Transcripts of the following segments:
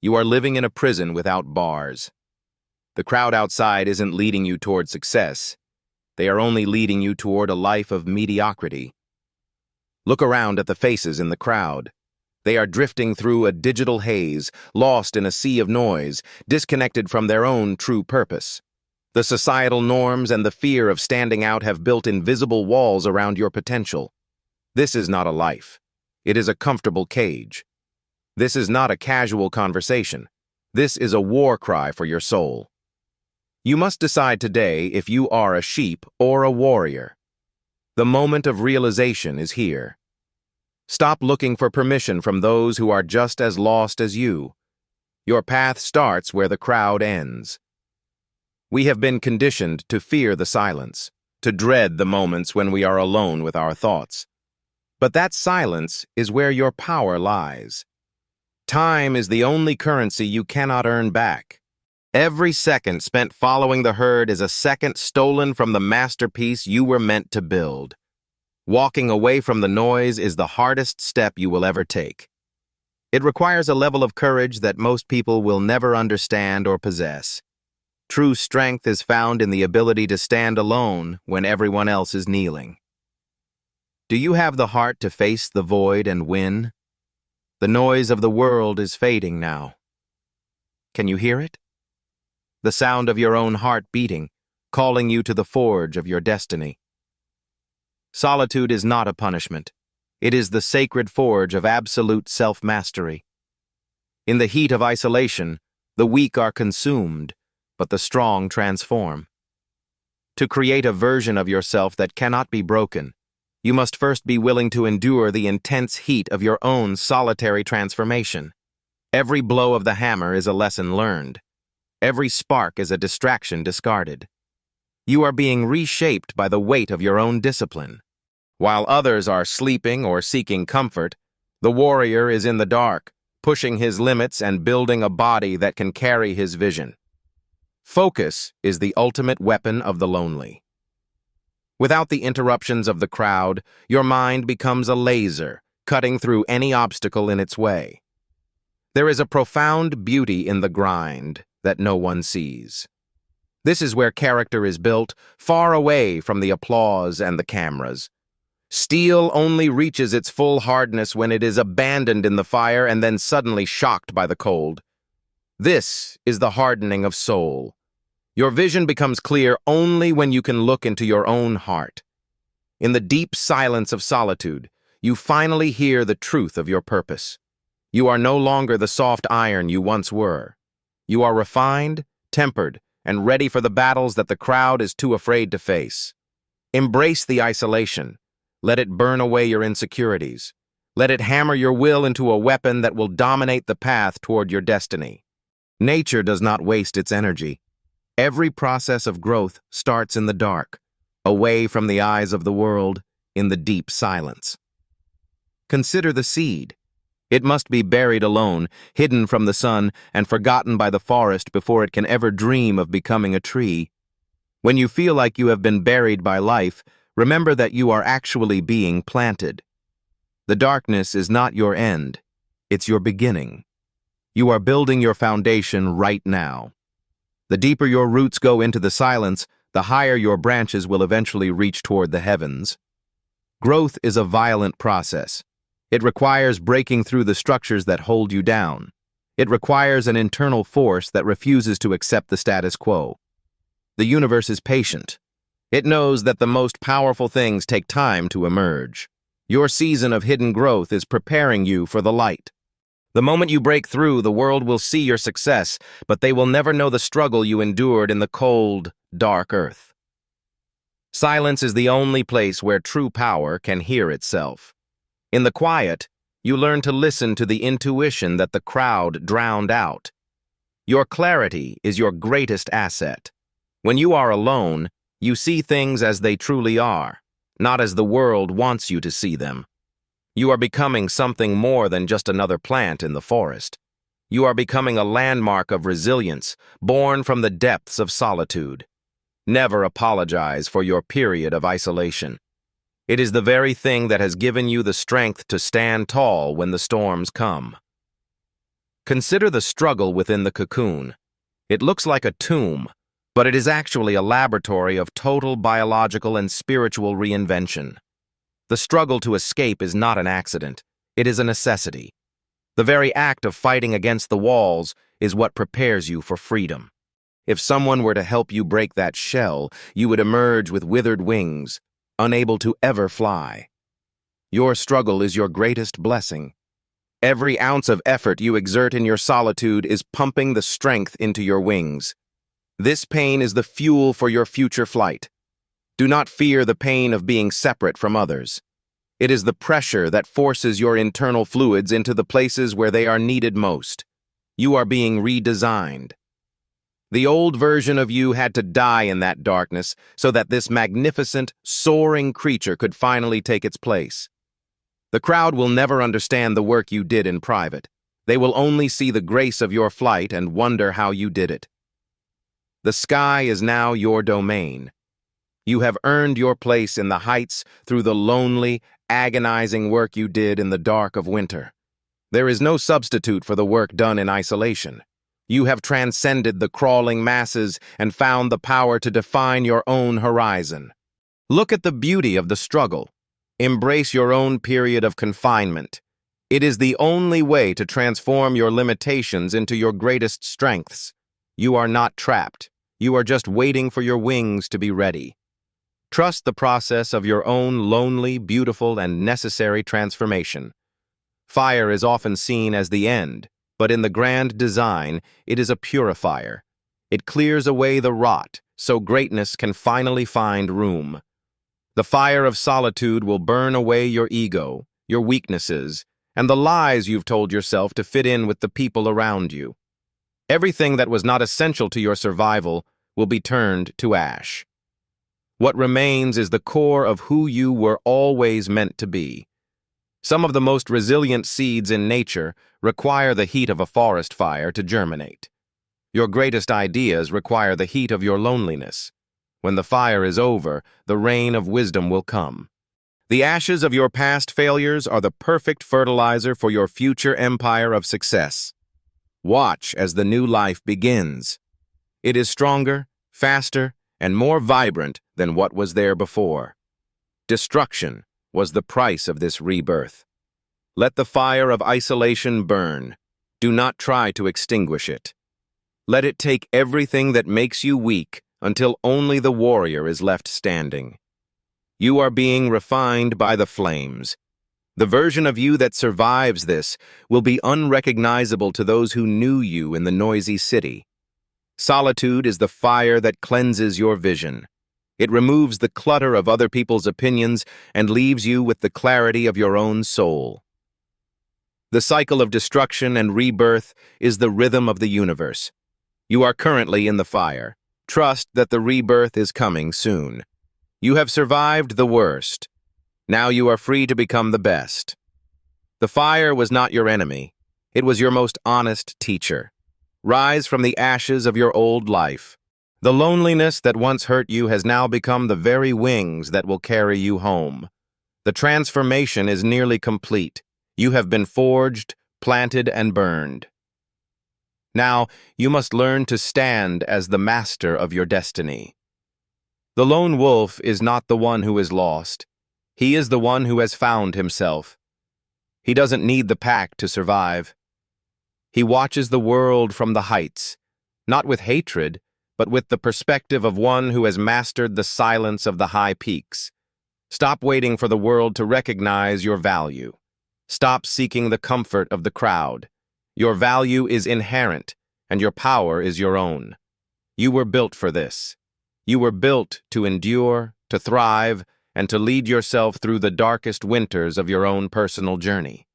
You are living in a prison without bars. The crowd outside isn't leading you toward success. They are only leading you toward a life of mediocrity. Look around at the faces in the crowd. They are drifting through a digital haze, lost in a sea of noise, disconnected from their own true purpose. The societal norms and the fear of standing out have built invisible walls around your potential. This is not a life. It is a comfortable cage. This is not a casual conversation. This is a war cry for your soul. You must decide today if you are a sheep or a warrior. The moment of realization is here. Stop looking for permission from those who are just as lost as you. Your path starts where the crowd ends. We have been conditioned to fear the silence, to dread the moments when we are alone with our thoughts. But that silence is where your power lies. Time is the only currency you cannot earn back. Every second spent following the herd is a second stolen from the masterpiece you were meant to build. Walking away from the noise is the hardest step you will ever take. It requires a level of courage that most people will never understand or possess. True strength is found in the ability to stand alone when everyone else is kneeling. Do you have the heart to face the void and win? The noise of the world is fading now. Can you hear it? The sound of your own heart beating, calling you to the forge of your destiny. Solitude is not a punishment. It is the sacred forge of absolute self-mastery. In the heat of isolation, the weak are consumed, but the strong transform. To create a version of yourself that cannot be broken, you must first be willing to endure the intense heat of your own solitary transformation. Every blow of the hammer is a lesson learned. Every spark is a distraction discarded. You are being reshaped by the weight of your own discipline. While others are sleeping or seeking comfort, the warrior is in the dark, pushing his limits and building a body that can carry his vision. Focus is the ultimate weapon of the lonely. Without the interruptions of the crowd, your mind becomes a laser, cutting through any obstacle in its way. There is a profound beauty in the grind that no one sees. This is where character is built, far away from the applause and the cameras. Steel only reaches its full hardness when it is abandoned in the fire and then suddenly shocked by the cold. This is the hardening of soul. Your vision becomes clear only when you can look into your own heart. In the deep silence of solitude, you finally hear the truth of your purpose. You are no longer the soft iron you once were. You are refined, tempered, and ready for the battles that the crowd is too afraid to face. Embrace the isolation. Let it burn away your insecurities. Let it hammer your will into a weapon that will dominate the path toward your destiny. Nature does not waste its energy. Every process of growth starts in the dark, away from the eyes of the world, in the deep silence. Consider the seed. It must be buried alone, hidden from the sun, and forgotten by the forest before it can ever dream of becoming a tree. When you feel like you have been buried by life, remember that you are actually being planted. The darkness is not your end, it's your beginning. You are building your foundation right now. The deeper your roots go into the silence, the higher your branches will eventually reach toward the heavens. Growth is a violent process. It requires breaking through the structures that hold you down. It requires an internal force that refuses to accept the status quo. The universe is patient. It knows that the most powerful things take time to emerge. Your season of hidden growth is preparing you for the light. The moment you break through, the world will see your success, but they will never know the struggle you endured in the cold, dark earth. Silence is the only place where true power can hear itself. In the quiet, you learn to listen to the intuition that the crowd drowned out. Your clarity is your greatest asset. When you are alone, you see things as they truly are, not as the world wants you to see them. You are becoming something more than just another plant in the forest. You are becoming a landmark of resilience, born from the depths of solitude. Never apologize for your period of isolation. It is the very thing that has given you the strength to stand tall when the storms come. Consider the struggle within the cocoon. It looks like a tomb, but it is actually a laboratory of total biological and spiritual reinvention. The struggle to escape is not an accident. It is a necessity. The very act of fighting against the walls is what prepares you for freedom. If someone were to help you break that shell, you would emerge with withered wings, unable to ever fly. Your struggle is your greatest blessing. Every ounce of effort you exert in your solitude is pumping the strength into your wings. This pain is the fuel for your future flight. Do not fear the pain of being separate from others. It is the pressure that forces your internal fluids into the places where they are needed most. You are being redesigned. The old version of you had to die in that darkness so that this magnificent, soaring creature could finally take its place. The crowd will never understand the work you did in private. They will only see the grace of your flight and wonder how you did it. The sky is now your domain. You have earned your place in the heights through the lonely, agonizing work you did in the dark of winter. There is no substitute for the work done in isolation. You have transcended the crawling masses and found the power to define your own horizon. Look at the beauty of the struggle. Embrace your own period of confinement. It is the only way to transform your limitations into your greatest strengths. You are not trapped. You are just waiting for your wings to be ready. Trust the process of your own lonely, beautiful, and necessary transformation. Fire is often seen as the end, but in the grand design, it is a purifier. It clears away the rot, so greatness can finally find room. The fire of solitude will burn away your ego, your weaknesses, and the lies you've told yourself to fit in with the people around you. Everything that was not essential to your survival will be turned to ash. What remains is the core of who you were always meant to be. Some of the most resilient seeds in nature require the heat of a forest fire to germinate. Your greatest ideas require the heat of your loneliness. When the fire is over, the rain of wisdom will come. The ashes of your past failures are the perfect fertilizer for your future empire of success. Watch as the new life begins. It is stronger, faster, and more vibrant than what was there before. Destruction was the price of this rebirth. Let the fire of isolation burn. Do not try to extinguish it. Let it take everything that makes you weak until only the warrior is left standing. You are being refined by the flames. The version of you that survives this will be unrecognizable to those who knew you in the noisy city. Solitude is the fire that cleanses your vision. It removes the clutter of other people's opinions and leaves you with the clarity of your own soul. The cycle of destruction and rebirth is the rhythm of the universe. You are currently in the fire. Trust that the rebirth is coming soon. You have survived the worst. Now you are free to become the best. The fire was not your enemy. It was your most honest teacher. Rise from the ashes of your old life. The loneliness that once hurt you has now become the very wings that will carry you home. The transformation is nearly complete. You have been forged, planted, and burned. Now, you must learn to stand as the master of your destiny. The lone wolf is not the one who is lost. He is the one who has found himself. He doesn't need the pack to survive. He watches the world from the heights, not with hatred, but with the perspective of one who has mastered the silence of the high peaks. Stop waiting for the world to recognize your value. Stop seeking the comfort of the crowd. Your value is inherent, and your power is your own. You were built for this. You were built to endure, to thrive, and to lead yourself through the darkest winters of your own personal journey.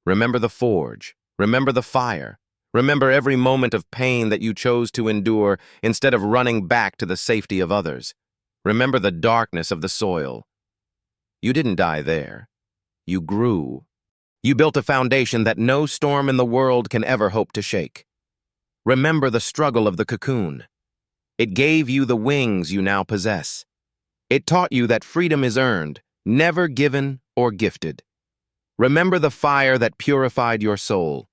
Remember the forge. Remember the fire. Remember every moment of pain that you chose to endure instead of running back to the safety of others. Remember the darkness of the soil. You didn't die there. You grew. You built a foundation that no storm in the world can ever hope to shake. Remember the struggle of the cocoon. It gave you the wings you now possess. It taught you that freedom is earned, never given or gifted. Remember the fire that purified your soul.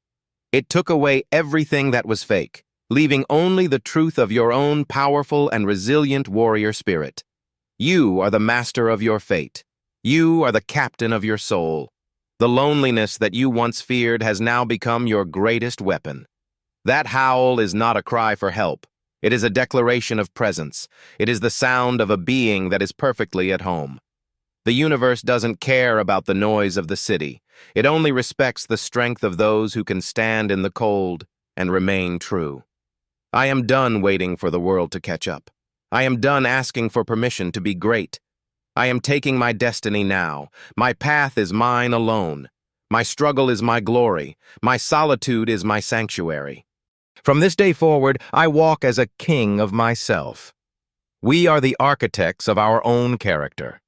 It took away everything that was fake, leaving only the truth of your own powerful and resilient warrior spirit. You are the master of your fate. You are the captain of your soul. The loneliness that you once feared has now become your greatest weapon. That howl is not a cry for help. It is a declaration of presence. It is the sound of a being that is perfectly at home. The universe doesn't care about the noise of the city. It only respects the strength of those who can stand in the cold and remain true. I am done waiting for the world to catch up. I am done asking for permission to be great. I am taking my destiny now. My path is mine alone. My struggle is my glory. My solitude is my sanctuary. From this day forward, I walk as a king of myself. We are the architects of our own character.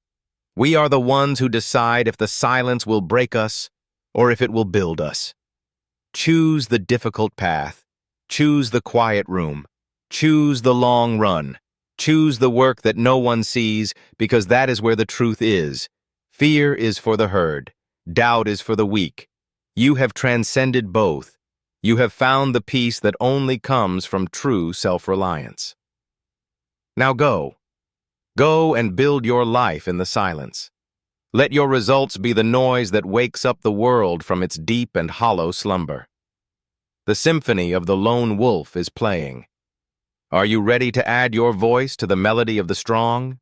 We are the ones who decide if the silence will break us or if it will build us. Choose the difficult path. Choose the quiet room. Choose the long run. Choose the work that no one sees, because that is where the truth is. Fear is for the herd. Doubt is for the weak. You have transcended both. You have found the peace that only comes from true self-reliance. Now go. Go and build your life in the silence. Let your results be the noise that wakes up the world from its deep and hollow slumber. The symphony of the lone wolf is playing. Are you ready to add your voice to the melody of the strong?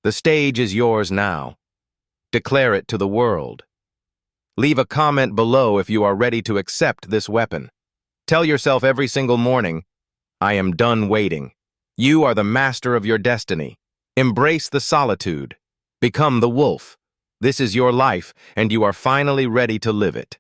The stage is yours now. Declare it to the world. Leave a comment below if you are ready to accept this weapon. Tell yourself every single morning, I am done waiting. You are the master of your destiny. Embrace the solitude. Become the wolf. This is your life, and you are finally ready to live it.